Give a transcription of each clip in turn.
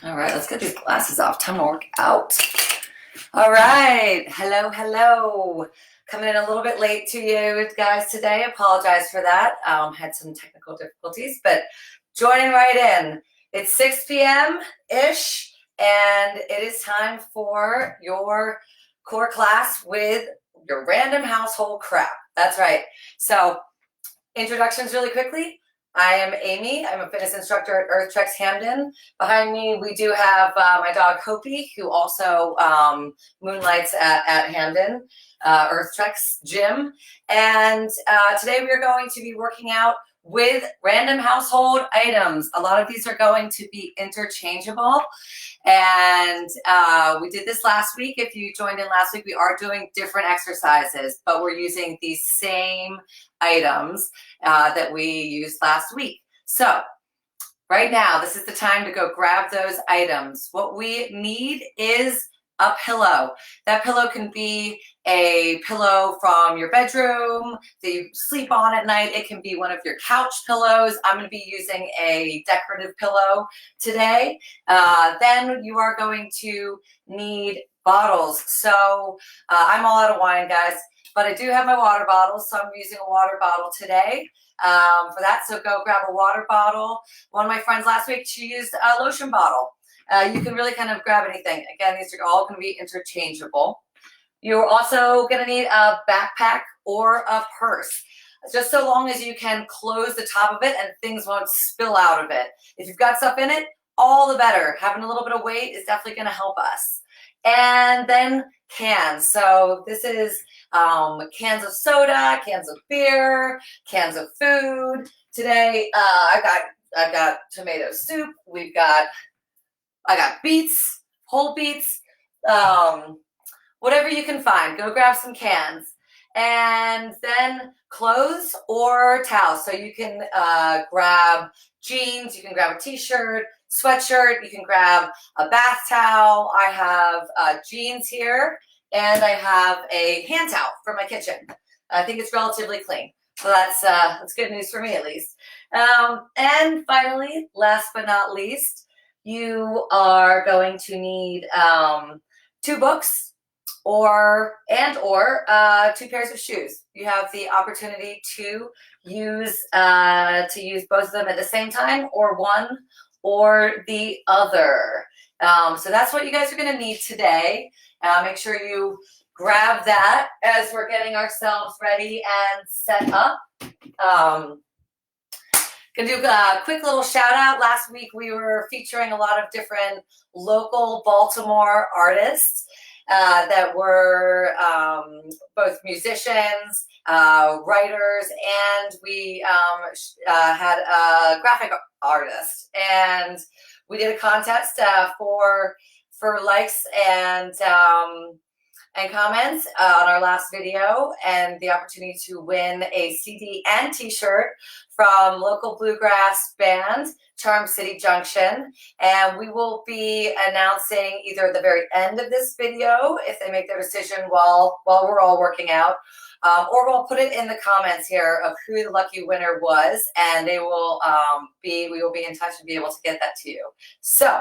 All right, let's get these glasses off. Time to work out. All right, hello. Coming in a little bit late to you guys today. Apologize for that. Had some technical difficulties, but joining right in. It's 6 p.m.-ish, and it is time for your core class with your random household crap. That's right. So, introductions really quickly. I am Amy. I'm a fitness instructor at Earth Treks Hampden. Behind me, we do have my dog Hopi, who also moonlights at Hampden, Earth Treks Gym. And today we are going to be working out with random household items. A lot of these are going to be interchangeable. And we did this last week. If you joined in last week, we are doing different exercises, but we're using the same items that we used last week. So right now, this is the time to go grab those items. What we need is a pillow. That pillow can be a pillow from your bedroom that you sleep on at night. It can be one of your couch pillows. I'm going to be using a decorative pillow today. Then you are going to need bottles. So I'm all out of wine, guys, but I do have my water bottle, so I'm using a water bottle today for that. So go grab a water bottle. One of my friends last week, she used a lotion bottle. You can really kind of grab anything. Again, these are all going to be interchangeable. You're also going to need a backpack or a purse, just so long as you can close the top of it and things won't spill out of it. If you've got stuff in it, all the better. Having a little bit of weight is definitely going to help us. And then cans. So this is cans of soda, cans of beer, cans of food. Today, I've got tomato soup. I got beets, whole beets, whatever you can find. Go grab some cans. And then clothes or towels. So you can grab jeans, you can grab a t-shirt, sweatshirt, you can grab a bath towel. I have jeans here, and I have a hand towel from my kitchen. I think it's relatively clean. So that's good news for me, at least. And finally, last but not least, you are going to need 2 books or 2 pairs of shoes. You have the opportunity to use both of them at the same time, or one or the other. So that's what you guys are going to need today. Make sure you grab that as we're getting ourselves ready and set up. Gonna do a quick little shout out. Last week we were featuring a lot of different local Baltimore artists that were both musicians, writers, and we had a graphic artist. And we did a contest for likes and comments on our last video, and the opportunity to win a CD and t-shirt from local bluegrass band Charm City Junction. And we will be announcing either at the very end of this video, if they make their decision while we're all working out, or we'll put it in the comments here of who the lucky winner was, and we will be in touch and be able to get that to you. So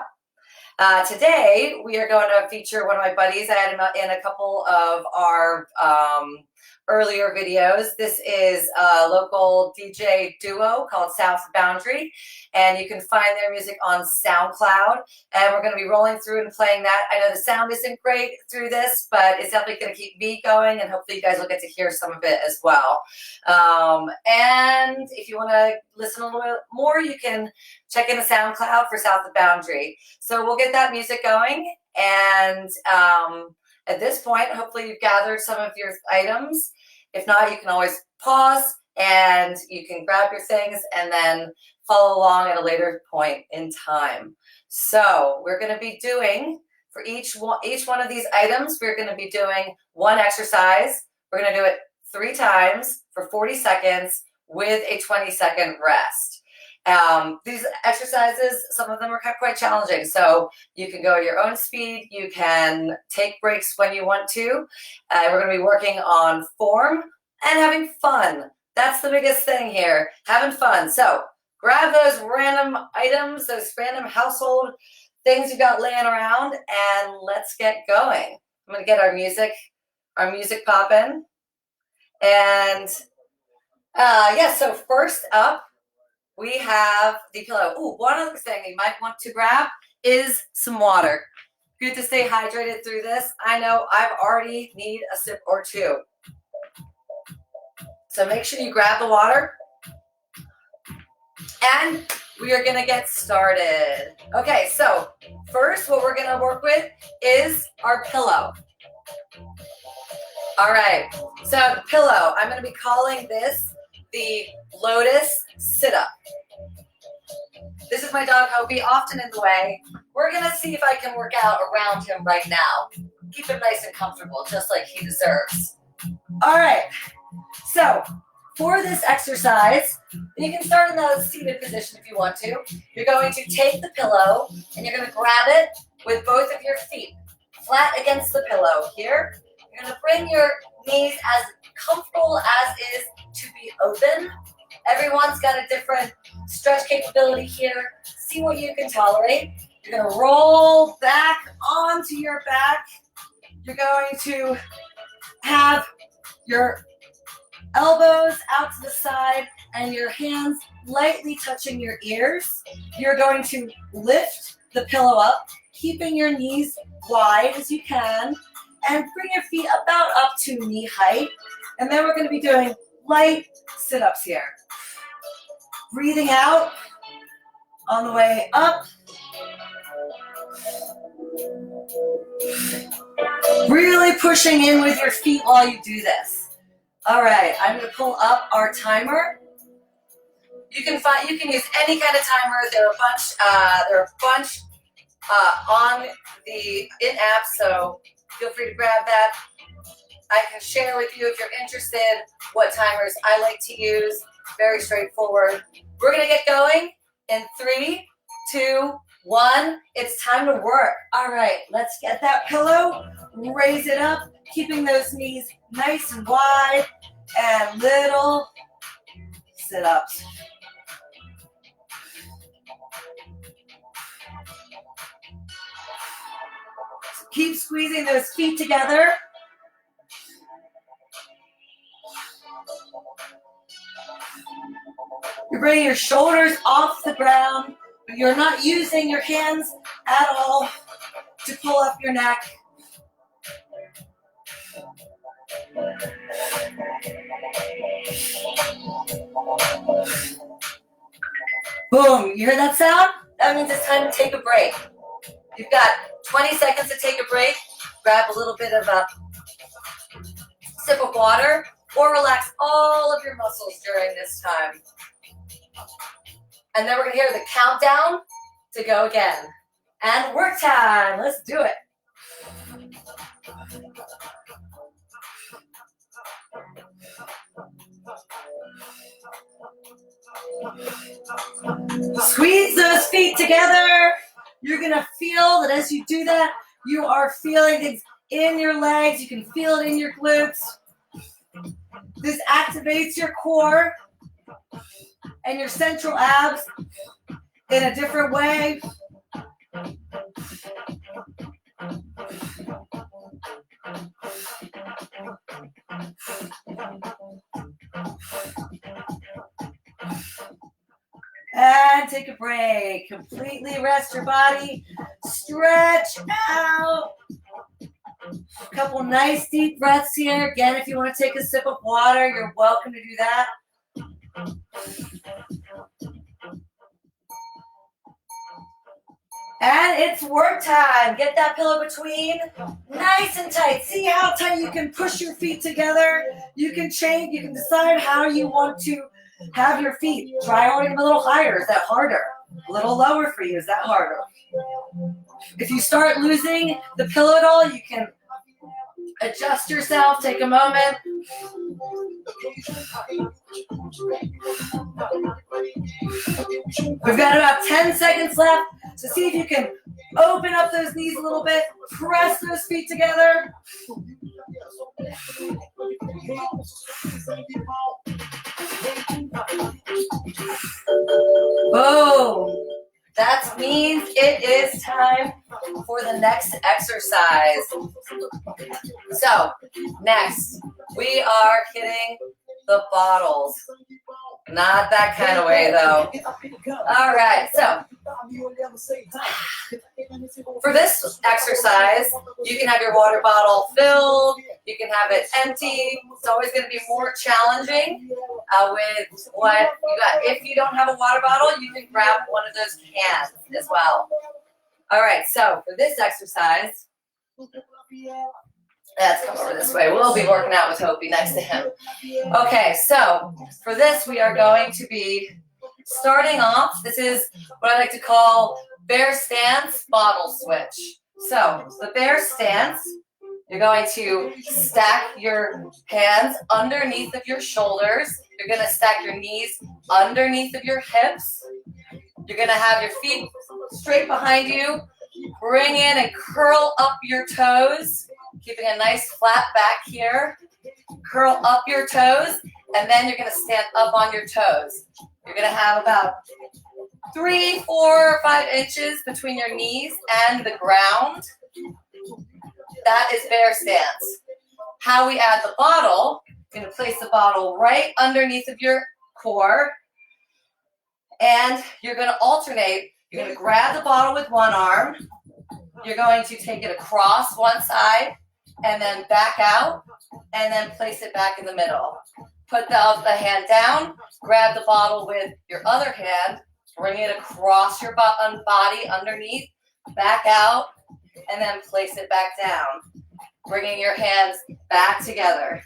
today, we are going to feature one of my buddies. I had him in a couple of our earlier videos. This is a local DJ duo called South Boundary, and you can find their music on SoundCloud. And we're going to be rolling through and playing that. I know the sound isn't great through this, but it's definitely going to keep me going, and hopefully you guys will get to hear some of it as well. And if you want to listen a little bit more, you can check in the SoundCloud for South of Boundary. So we'll get that music going, and at this point, hopefully you've gathered some of your items. If not, you can always pause and you can grab your things and then follow along at a later point in time. So we're going to be doing, for each one of these items, we're going to be doing one exercise. We're going to do it 3 times for 40 seconds with a 20-second rest. These exercises, some of them are quite challenging, so you can go at your own speed. You can take breaks when you want to. We're going to be working on form and having fun. That's the biggest thing here, having fun. So grab those random items, those random household things you've got laying around, and let's get going. I'm gonna get our music popping. And yeah, so first up, we have the pillow. Ooh, one other thing you might want to grab is some water. Good to stay hydrated through this. I know I've already need a sip or two. So make sure you grab the water. And we are gonna get started. Okay, so first what we're gonna work with is our pillow. All right, so the pillow, I'm gonna be calling this the Lotus Sit Up. This is my dog Hopi, often in the way. We're gonna see if I can work out around him right now. Keep him nice and comfortable, just like he deserves. All right, so for this exercise, you can start in the seated position if you want to. You're going to take the pillow and you're gonna grab it with both of your feet flat against the pillow here. You're gonna bring your knees as comfortable as is to be open. Everyone's got a different stretch capability here. See what you can tolerate. You're gonna roll back onto your back. You're going to have your elbows out to the side and your hands lightly touching your ears. You're going to lift the pillow up, keeping your knees wide as you can, and bring your feet about up to knee height. And then we're going to be doing light sit-ups here. Breathing out on the way up. Really pushing in with your feet while you do this. All right, I'm going to pull up our timer. You can use any kind of timer. There are a bunch on the in-app, so feel free to grab that. I can share with you if you're interested what timers I like to use. Very straightforward. We're going to get going in 3, 2, 1. It's time to work. All right, let's get that pillow, raise it up, keeping those knees nice and wide, and little sit-ups. So keep squeezing those feet together. You're bringing your shoulders off the ground, but you're not using your hands at all to pull up your neck. Boom, you hear that sound? That means it's time to take a break. You've got 20 seconds to take a break. Grab a little bit of a sip of water or relax all of your muscles during this time. And then we're gonna hear the countdown to go again. And work time, let's do it. Squeeze those feet together. You're gonna feel that as you do that, you are feeling things in your legs. You can feel it in your glutes. This activates your core and your central abs in a different way. And take a break. Completely rest your body. Stretch out. A couple nice deep breaths here. Again, if you want to take a sip of water, you're welcome to do that. And it's work time. Get that pillow between, nice and tight. See how tight you can push your feet together. You can change, you can decide how you want to have your feet. Try holding them a little higher. Is that harder? A little lower for you. Is that harder? If you start losing the pillow at all, you can adjust yourself. Take a moment. We've got about 10 seconds left. So see if you can open up those knees a little bit. Press those feet together. Boom. That means it is time for the next exercise. So, next, we are hitting the bottles. Not that kind of way, though. All right, so for this exercise, you can have your water bottle filled, you can have it empty. It's always going to be more challenging with what you got. If you don't have a water bottle, you can grab one of those cans as well. All right, so for this exercise, let's come over this way. We'll be working out with Hopi next to him. Okay, so for this, we are going to be starting off. This is what I like to call bear stance bottle switch. So the bear stance, you're going to stack your hands underneath of your shoulders. You're going to stack your knees underneath of your hips. You're going to have your feet straight behind you. Bring in and curl up your toes, keeping a nice flat back here. Curl up your toes, and then you're going to stand up on your toes. You're going to have about 3, 4, 5 inches between your knees and the ground. That is bear stance. How we add the bottle, you're going to place the bottle right underneath of your core, and you're going to alternate. You're going to grab the bottle with one arm. You're going to take it across one side and then back out and then place it back in the middle. Put the hand down, grab the bottle with your other hand, bring it across your body underneath, back out, and then place it back down. Bringing your hands back together.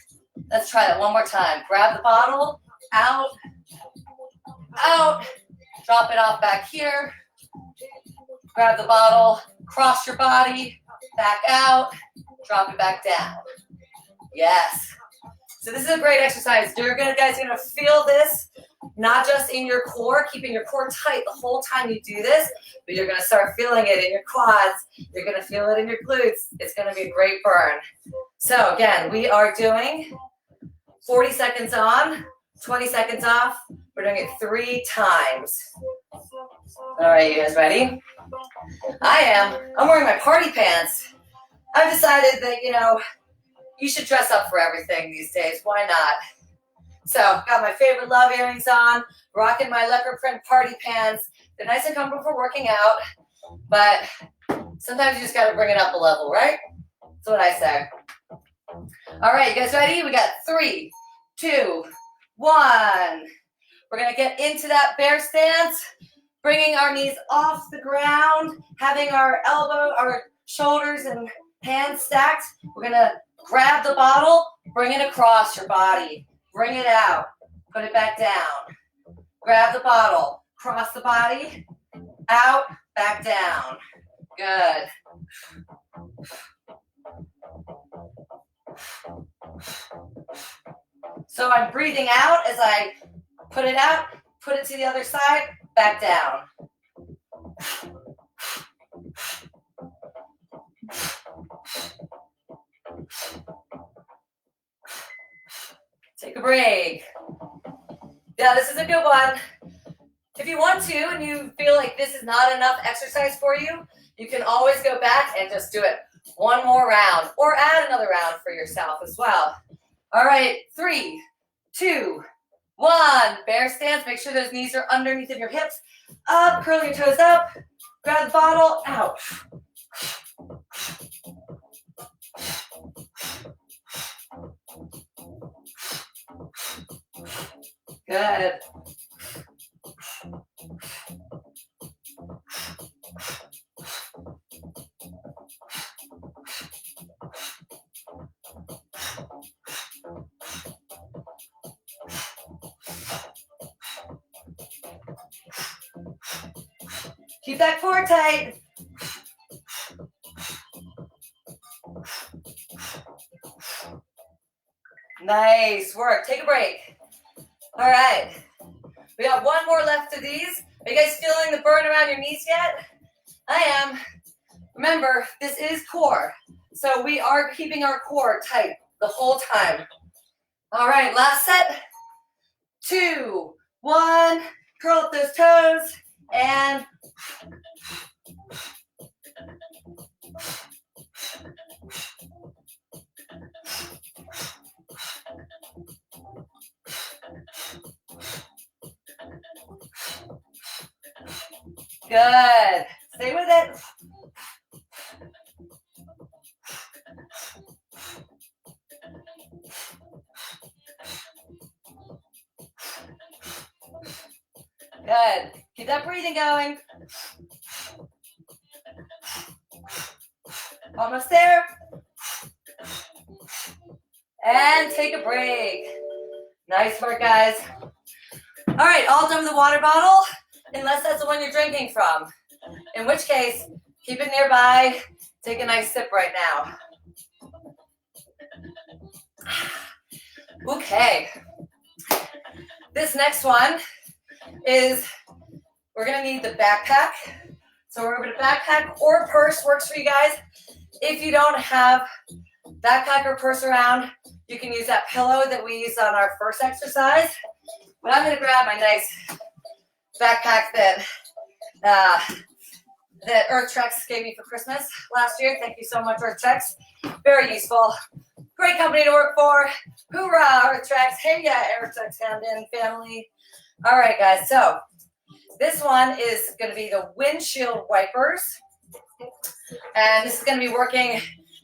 Let's try that one more time. Grab the bottle, out, out, drop it off back here. Grab the bottle, cross your body, back out, drop it back down. Yes. So this is a great exercise. You're guys are gonna feel this, not just in your core, keeping your core tight the whole time you do this, but you're gonna start feeling it in your quads. You're gonna feel it in your glutes. It's gonna be a great burn. So again, we are doing 40 seconds on, 20 seconds off. We're doing it 3 times. All right, you guys ready? I am. I'm wearing my party pants. I've decided that, you should dress up for everything these days. Why not? So, got my favorite love earrings on, rocking my leopard print party pants. They're nice and comfortable for working out, but sometimes you just got to bring it up a level, right? That's what I say. All right, you guys ready? We got 3, 2, 1. We're going to get into that bear stance, bringing our knees off the ground, having our shoulders and hands stacked. We're going to grab the bottle, bring it across your body, bring it out, put it back down. Grab the bottle, cross the body, out, back down. Good. So I'm breathing out as I put it out, put it to the other side, back down. Take a break. Yeah, this is a good one. If you want to and you feel like this is not enough exercise for you, you can always go back and just do it one more round or add another round for yourself as well. All right, 3, 2, 1. Bear stance. Make sure those knees are underneath of your hips. Up, curl your toes up. Grab the bottle, out. Good. Keep that core tight. Nice work. Take a break. All right. We got one more left of these. Are you guys feeling the burn around your knees yet? I am. Remember, this is core. So we are keeping our core tight the whole time. All right, last set. 2, 1. Curl up those toes. And good. Stay with it. Good. Keep that breathing going. Almost there. And take a break. Nice work, guys. All right, all done with the water bottle, unless that's the one you're drinking from. In which case, keep it nearby. Take a nice sip right now. Okay. This next one is, we're gonna need the backpack. So we're gonna backpack or purse works for you guys. If you don't have backpack or purse around, you can use that pillow that we used on our first exercise. But I'm gonna grab my nice backpack that Earth Trex gave me for Christmas last year. Thank you so much, Earth Trex. Very useful. Great company to work for. Hoorah, Earth Trex. Hey, yeah, Earth Trex Hampden family. All right, guys. So this one is going to be the windshield wipers. And this is going to be working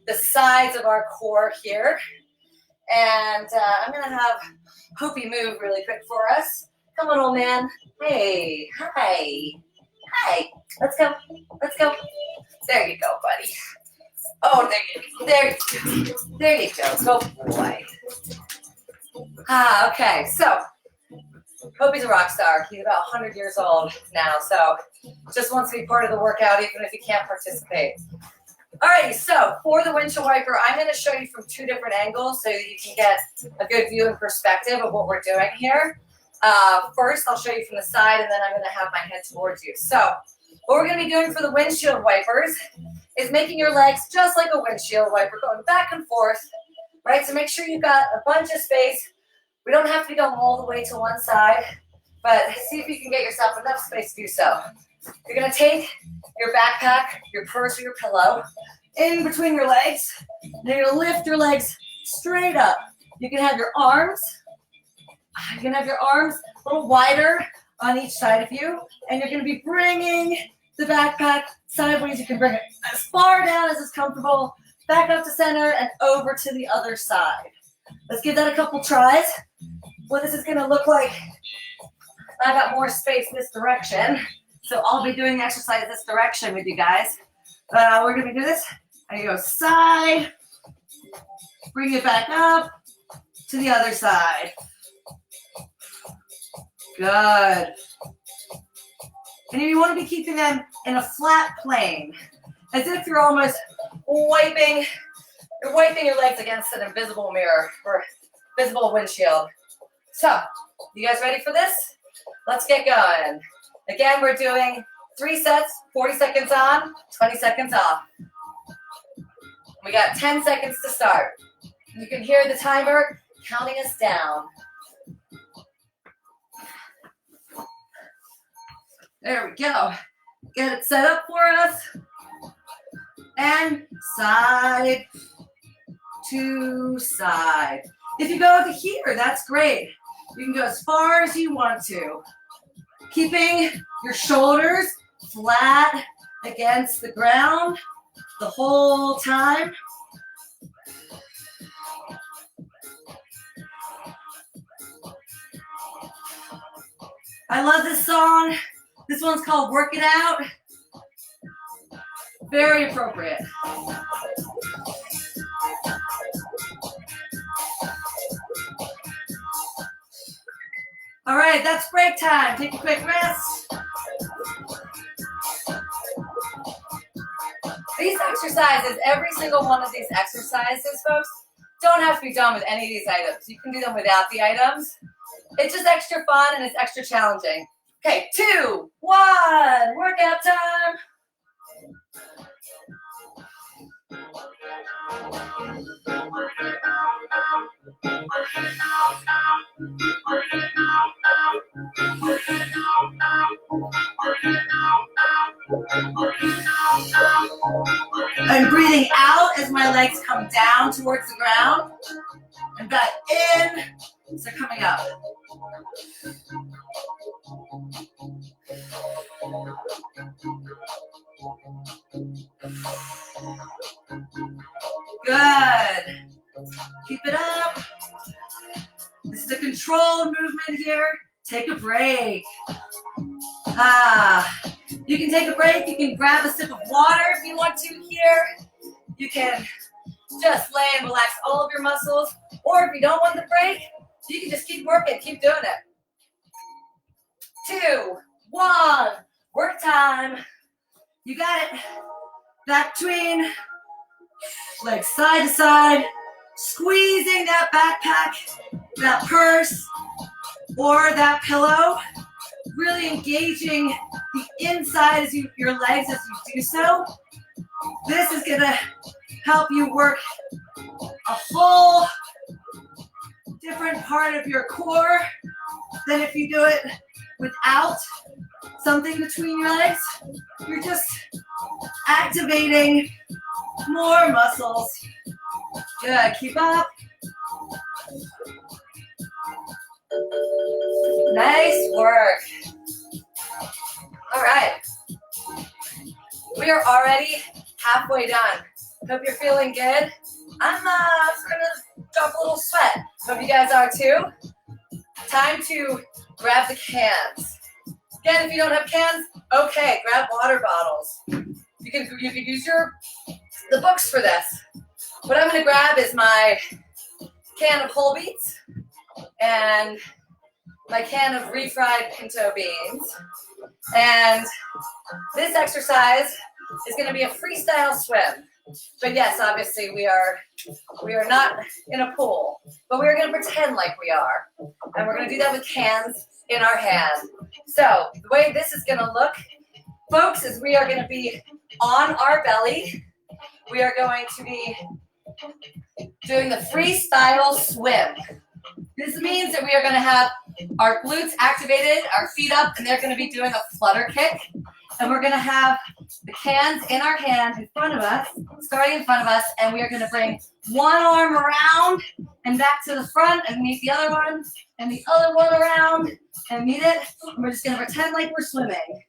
the sides of our core here. And I'm going to have Hoopy move really quick for us. Come on, old man. Hey, hi. Hi. Let's go. Let's go. There you go, buddy. Oh, there you go. Go boy. Okay. So, Hoopy's a rock star. He's about 100 years old now, so just wants to be part of the workout, even if he can't participate. Alrighty, so for the windshield wiper, I'm going to show you from two different angles so you can get a good view and perspective of what we're doing here. First, I'll show you from the side, and then I'm going to have my head towards you. So what we're going to be doing for the windshield wipers is making your legs just like a windshield wiper, going back and forth, right? So make sure you've got a bunch of space. We don't have to go all the way to one side, but see if you can get yourself enough space to do so. You're going to take your backpack, your purse, or your pillow in between your legs. And you're going to lift your legs straight up. You can have your arms a little wider on each side of you, and you're going to be bringing the backpack sideways. You can bring it as far down as is comfortable, back up to center, and over to the other side. Let's give that a couple tries. What this is going to look like, I've got more space this direction, so I'll be doing the exercise this direction with you guys. We're going to do this. I go side, bring it back up to the other side. Good. And you want to be keeping them in a flat plane, as if you're almost wiping your legs against an invisible mirror or visible windshield. So, you guys ready for this? Let's get going. Again, we're doing 3 sets, 40 seconds on, 20 seconds off. We got 10 seconds to start. You can hear the timer counting us down. There we go. Get it set up for us. And side to side. If you go to here, that's great. You can go as far as you want to. Keeping your shoulders flat against the ground the whole time. I love this song. This one's called Work It Out. Very appropriate. All right, that's break time. Take a quick rest. These exercises, every single one of these exercises, folks, don't have to be done with any of these items. You can do them without the items. It's just extra fun and it's extra challenging. Okay, 2, 1, workout time. I'm breathing out as my legs come down towards the ground. And back in, so coming up. Good. Keep it up. This is a controlled movement here. Take a break. You can take a break. You can grab a sip of water if you want to here. You can just lay and relax all of your muscles. Or if you don't want the break, you can just keep working. Keep doing it. 2, 1. Work time. You got it. Back between. Legs side to side. Squeezing that backpack, that purse, or that pillow. Really engaging the inside as your legs as you do so. This is gonna help you work a whole different part of your core than if you do it without something between your legs. You're just activating more muscles. Good, keep up. Nice work. All right. We are already halfway done. Hope you're feeling good. I'm starting to drop a little sweat. Hope you guys are too. Time to grab the cans. Again, if you don't have cans, okay, grab water bottles. You can use the books for this. What I'm gonna grab is my can of whole beets and my can of refried pinto beans. And this exercise is gonna be a freestyle swim. But yes, obviously we are not in a pool, but we're gonna pretend like we are. And we're gonna do that with cans in our hand. So the way this is gonna look, folks, is we are gonna be on our belly. We are going to be doing the freestyle swim. This means that we are gonna have our glutes activated, our feet up, and they're gonna be doing a flutter kick. And we're gonna have the cans in our hand in front of us, starting in front of us, and we are gonna bring one arm around and back to the front and meet the other one, and the other one around and meet it. And we're just gonna pretend like we're swimming.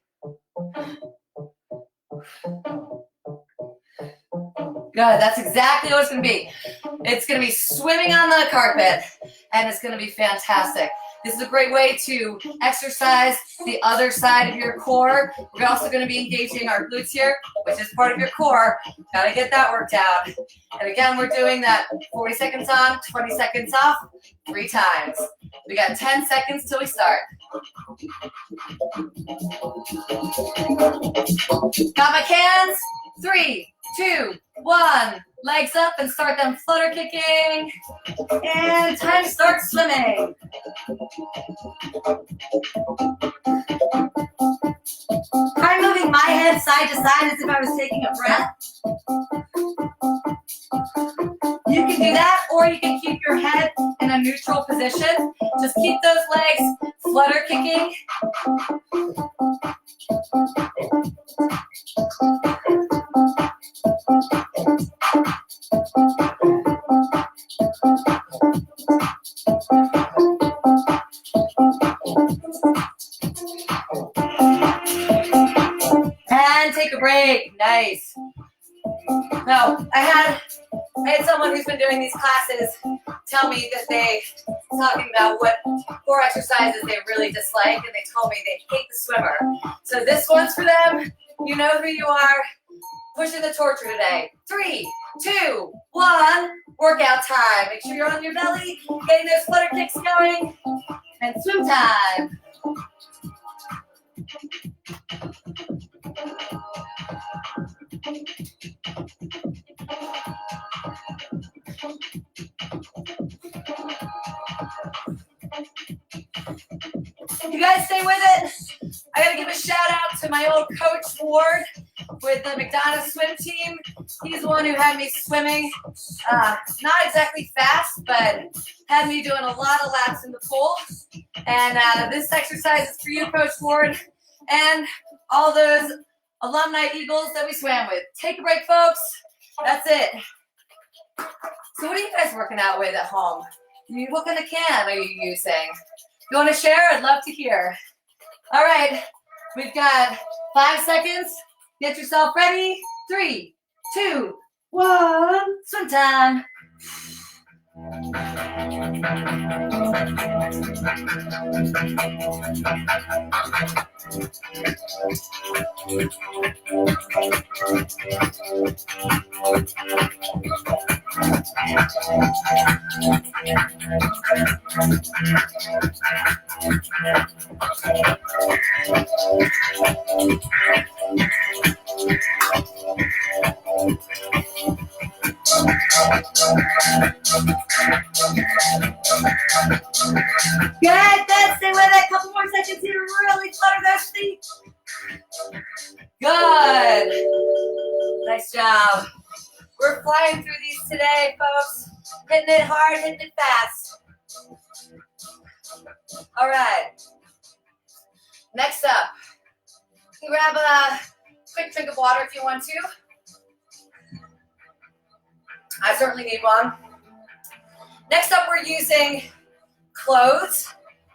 Good, that's exactly what it's gonna be. It's gonna be swimming on the carpet, and it's gonna be fantastic. This is a great way to exercise the other side of your core. We're also gonna be engaging our glutes here, which is part of your core. Gotta get that worked out. And again, we're doing that 40 seconds on, 20 seconds off, 3 times. We got 10 seconds till we start. Got my cans? 3, 2, 1. Legs up and start them flutter kicking. And time to start swimming. I'm moving my head side to side as if I was taking a breath. You can do that, or you can keep your head in a neutral position. Just keep those legs flutter kicking. And take a break. Nice. Now, I had someone who's been doing these classes tell me that they talking about what core exercises they really dislike, and they told me they hate the swimmer. So this one's for them. You know who you are. Pushing the torture today. 3, 2, 1. Workout time. Make sure you're on your belly, getting those flutter kicks going, and swim time. You guys stay with it. I gotta give a shout out to my old coach Ward with the McDonough swim team. He's the one who had me swimming, not exactly fast, but had me doing a lot of laps in the pool. And this exercise is for you, Coach Ward, and all those alumni eagles that we swam with. Take a break, folks. That's it. So what are you guys working out with at home? What kind of can are you using? If you want to share, I'd love to hear. All right, we've got 5 seconds. Get yourself ready. 3, 2, 1. Swim time. Good, good. Stay with it. Couple more seconds here. Really flutter those feet. Good. Nice job. We're flying through these today, folks. Hitting it hard, hitting it fast. All right. Next up, you can grab a quick drink of water if you want to. I certainly need one. Next up, we're using clothes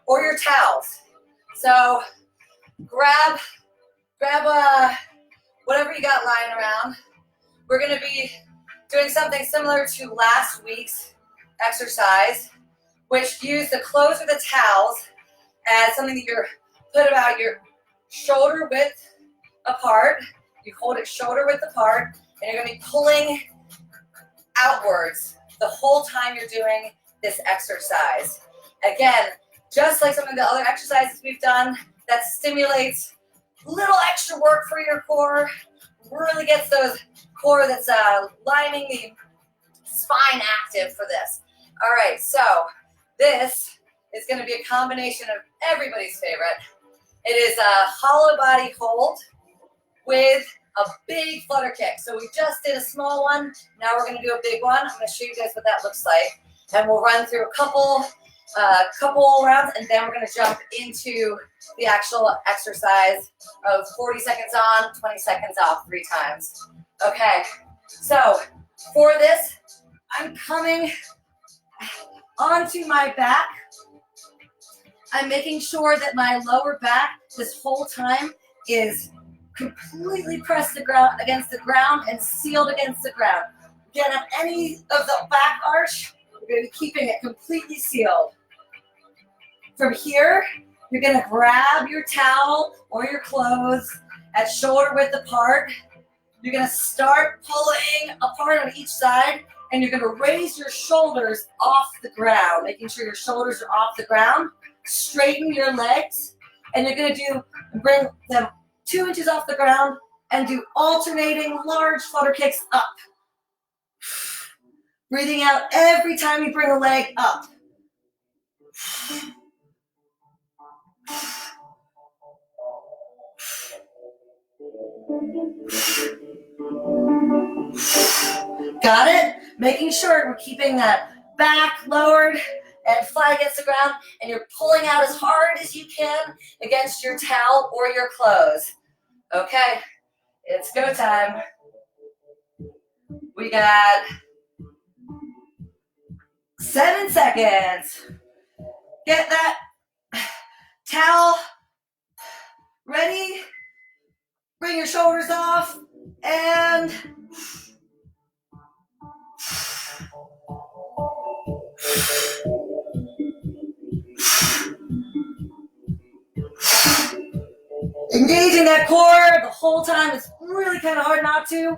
or your towels. So grab whatever you got lying around. We're going to be doing something similar to last week's exercise, which use the clothes or the towels as something that you're put about your shoulder width apart. You hold it shoulder width apart, and you're going to be pulling outwards the whole time you're doing this exercise. Again, just like some of the other exercises we've done, that stimulates a little extra work for your core, really gets those core that's lining the spine active for this. All right, so this is going to be a combination of everybody's favorite. It is a hollow body hold with a big flutter kick. So we just did a small one. Now we're going to do a big one. I'm going to show you guys what that looks like. And we'll run through a couple rounds, and then we're going to jump into the actual exercise of 40 seconds on, 20 seconds off 3 times. Okay, so for this, I'm coming onto my back. I'm making sure that my lower back this whole time is completely pressed against the ground and sealed against the ground. Again, on any of the back arch, we're going to be keeping it completely sealed. From here, you're going to grab your towel or your clothes at shoulder width apart. You're going to start pulling apart on each side, and you're going to raise your shoulders off the ground, making sure your shoulders are off the ground. Straighten your legs, and you're going to bring them 2 inches off the ground and do alternating large flutter kicks up. Breathing out every time you bring a leg up. Got it? Making sure we're keeping that back lowered and flat against the ground, and you're pulling out as hard as you can against your towel or your clothes. Okay, it's go time. We got 7 seconds. Get that towel ready. Bring your shoulders off, and engaging that core the whole time. It's really kind of hard not to.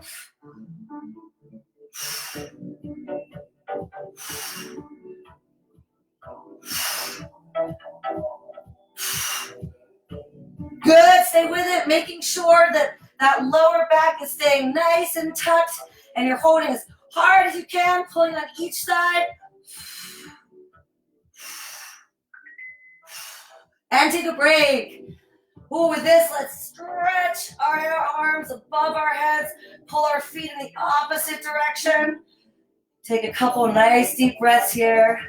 Good, stay with it, making sure that that lower back is staying nice and tucked, and you're holding as hard as you can, pulling on each side. And take a break. Ooh, with this, let's stretch our arms above our heads, pull our feet in the opposite direction. Take a couple nice deep breaths here.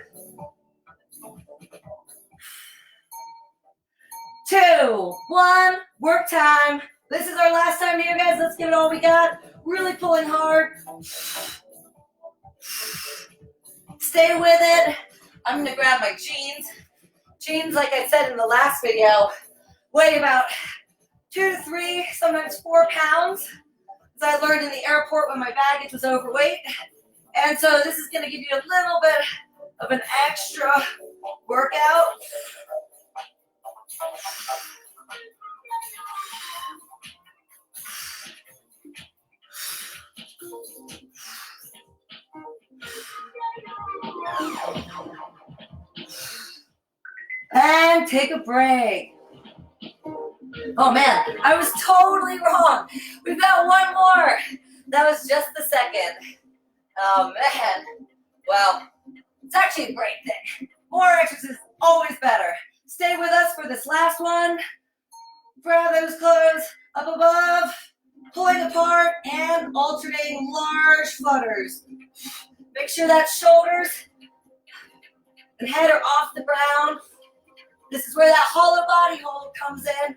2, 1, work time. This is our last time here, guys. Let's give it all we got. Really pulling hard. Stay with it. I'm going to grab my jeans. Jeans, like I said in the last video, weigh about 2 to 3, sometimes 4 pounds. As I learned in the airport when my baggage was overweight. And so this is going to give you a little bit of an extra workout. And take a break. Oh man, I was totally wrong. We've got one more. That was just the second. Oh man. Well, it's actually a great thing. More exercise is always better. Stay with us for this last one. Grab those clothes up above, pulling apart and alternating large flutters. Make sure that shoulders and head are off the ground. This is where that hollow body hold comes in.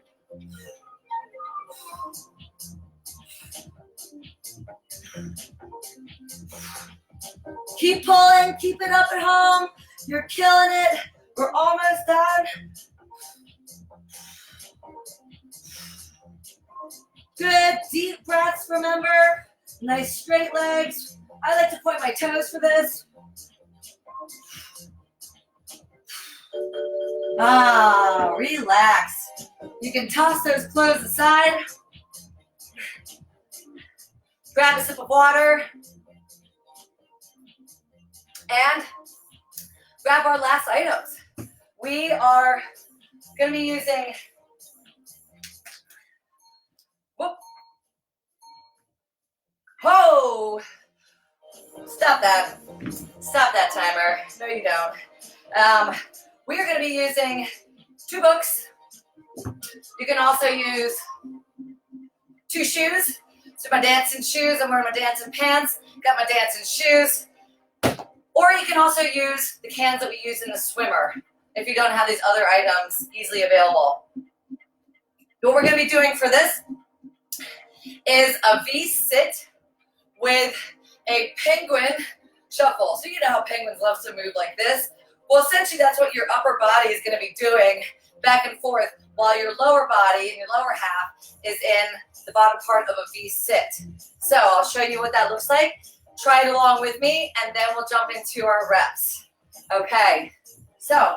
Keep pulling, keep it up at home. You're killing it. We're almost done. Good, deep breaths, remember. Nice straight legs. I like to point my toes for this. Relax. You can toss those clothes aside. Grab a sip of water. And grab our last items. We are going to be using, whoa, stop that timer. No, you don't. We are going to be using 2 books. You can also use 2 shoes. So my dancing shoes, I'm wearing my dancing pants, got my dancing shoes. Or you can also use the cans that we use in the swimmer if you don't have these other items easily available. What we're going to be doing for this is a V-sit with a penguin shuffle. So you know how penguins love to move like this. Well, essentially that's what your upper body is going to be doing back and forth while your lower body and your lower half is in the bottom part of a V-sit. So I'll show you what that looks like. Try it along with me, and then we'll jump into our reps. Okay, so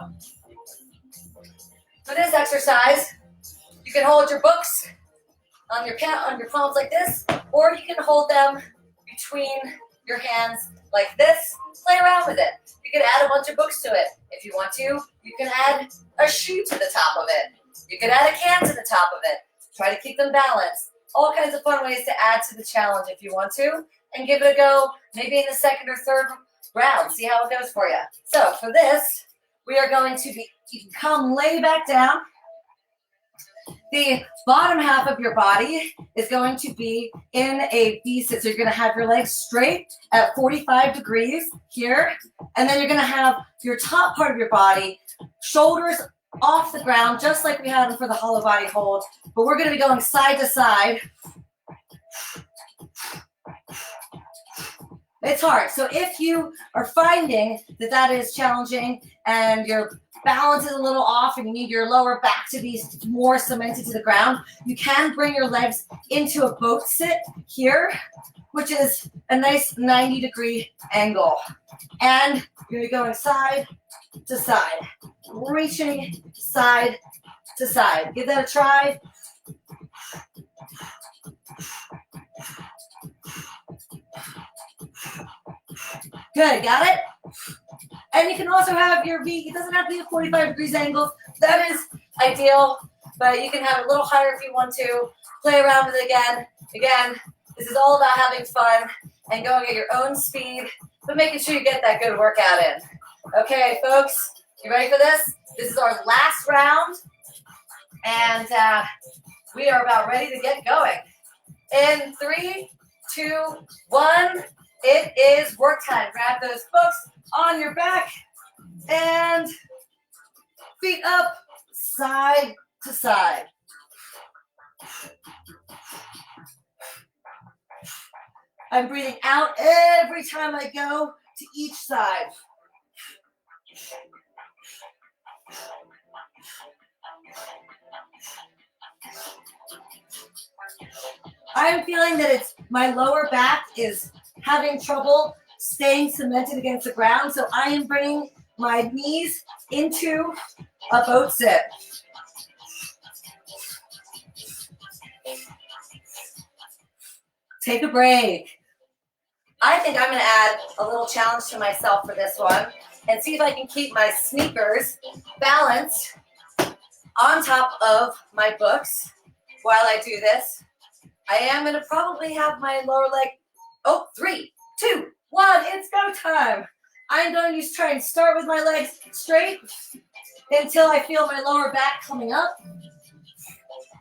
for this exercise, you can hold your books on your palms like this, or you can hold them between your hands like this. Play around with it. You can add a bunch of books to it. If you want to, you can add a shoe to the top of it. You can add a can to the top of it. Try to keep them balanced. All kinds of fun ways to add to the challenge if you want to. And give it a go, maybe in the second or third round. See how it goes for you. So for this, we are going to be, you can come lay back down. The bottom half of your body is going to be in a V-sit. So you're going to have your legs straight at 45 degrees here. And then you're going to have your top part of your body, shoulders off the ground, just like we had for the hollow body hold. But we're going to be going side to side. It's hard. So if you are finding that that is challenging and your balance is a little off and you need your lower back to be more cemented to the ground, you can bring your legs into a boat sit here, which is a nice 90-degree angle. And you're going to be going side to side, reaching side to side. Give that a try. Good, got it? And you can also have your V, it doesn't have to be a 45 degrees angle. That is ideal, but you can have it a little higher if you want to. Play around with it again. Again, this is all about having fun and going at your own speed, but making sure you get that good workout in. Okay, folks, you ready for this? This is our last round, and we are about ready to get going. In 3, 2, 1, it is work time. Grab those books on your back and feet up, side to side. I'm breathing out every time I go to each side. I'm feeling that my lower back is having trouble staying cemented against the ground, so I am bringing my knees into a boat sit. Take a break. I think I'm going to add a little challenge to myself for this one and see if I can keep my sneakers balanced on top of my books while I do this. I am going to probably have my lower leg. Oh, 3, 2, 1, it's go time. I'm going to try and start with my legs straight until I feel my lower back coming up.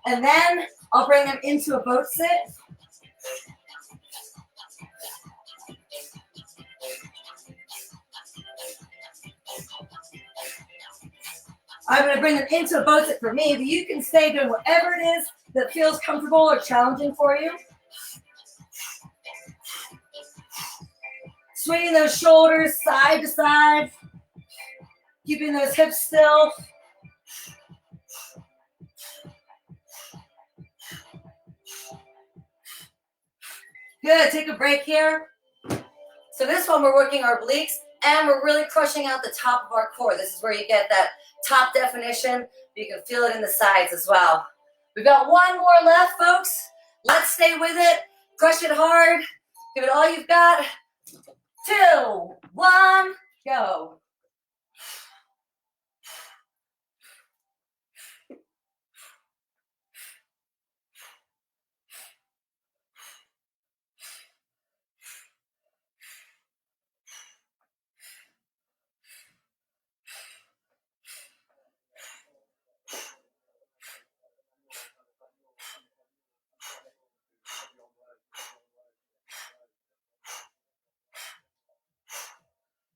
And then I'll bring them into a boat sit. I'm going to bring them into a boat sit for me, but you can stay doing whatever it is that feels comfortable or challenging for you. Swinging those shoulders side to side, keeping those hips still. Good, take a break here. So this one, we're working our obliques and we're really crushing out the top of our core. This is where you get that top definition, but you can feel it in the sides as well. We've got one more left, folks. Let's stay with it. Crush it hard. Give it all you've got. 2, 1, go.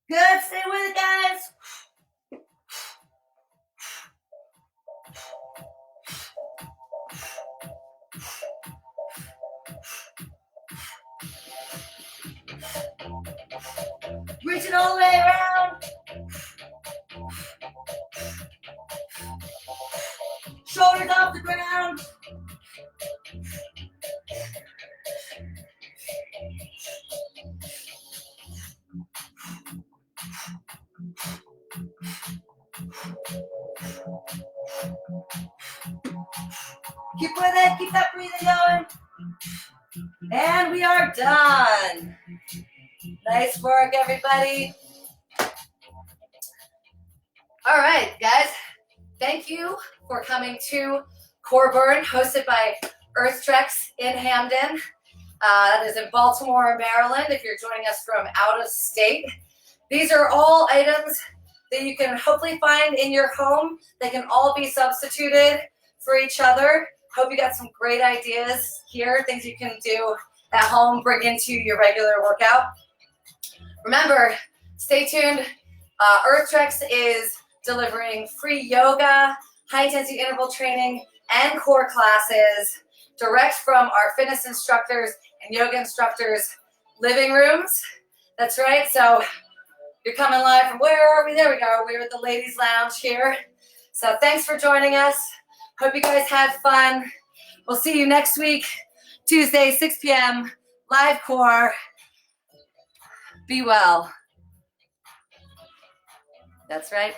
Good, stay with it, guys. Reach it all the way around. Shoulders off the ground. Keep with it, keep that breathing going. And we are done. Nice work, everybody. All right, guys. Thank you for coming to Core Burn, hosted by Earth Treks in Hampden. That is in Baltimore, Maryland, if you're joining us from out of state. These are all items that you can hopefully find in your home. They can all be substituted for each other. Hope you got some great ideas here, things you can do at home, bring into your regular workout. Remember, stay tuned. Earth Treks is delivering free yoga, high-intensity interval training, and core classes direct from our fitness instructors and yoga instructors' living rooms. That's right. So you're coming live from, where are we? There we go. We're at the ladies' lounge here. So thanks for joining us. Hope you guys had fun. We'll see you next week, Tuesday, 6 p.m., live core. Be well. That's right.